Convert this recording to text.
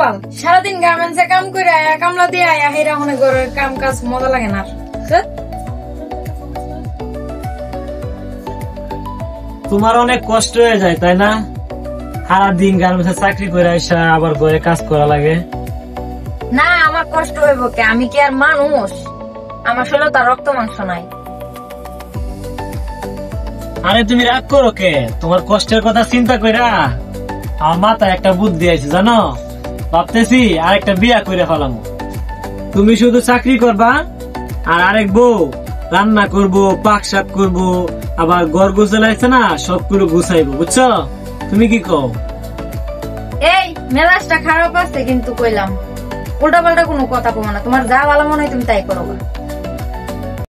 কপাল, সারাদিন গার্মেন্টসে কাম করে আয়া কামলা দিয়ে আয়া হেরা মনে ঘরের কাম কাজ মজা লাগে না। তোমার অনেক কষ্ট হয়ে যায় তাই না? সারাদিন গার্মেন্টসে চাকরি করে আসা আবার ঘরে কাজ করা লাগে। না, আমার কষ্ট হইব কে? আমি কি আর মানুষ? আমার শরীরে তার রক্ত মাংস নাই। আরে তুমি রাগ করো কে? তোমার কষ্টের কথা চিন্তা কইরা আমার মাথায় একটা বুদ্ধি আছে জানো। ভাবতেছি আরেকটা বিয়া করে ফেলাম। তুমি শুধু চাকরি করবা আর আরেক বউ রান্না করবো, পাক শাক করবো, আবার ঘর গুছাইছে না সবগুলো গুছাইবো, বুঝছো? তুমি কি কও? এই মেলাজটা খারাপ আছে কিন্তু কইলাম, উল্টা পাল্টা কোনো কথা কমো না। তোমার যা ভালো মনে হয় তুমি তাই করো।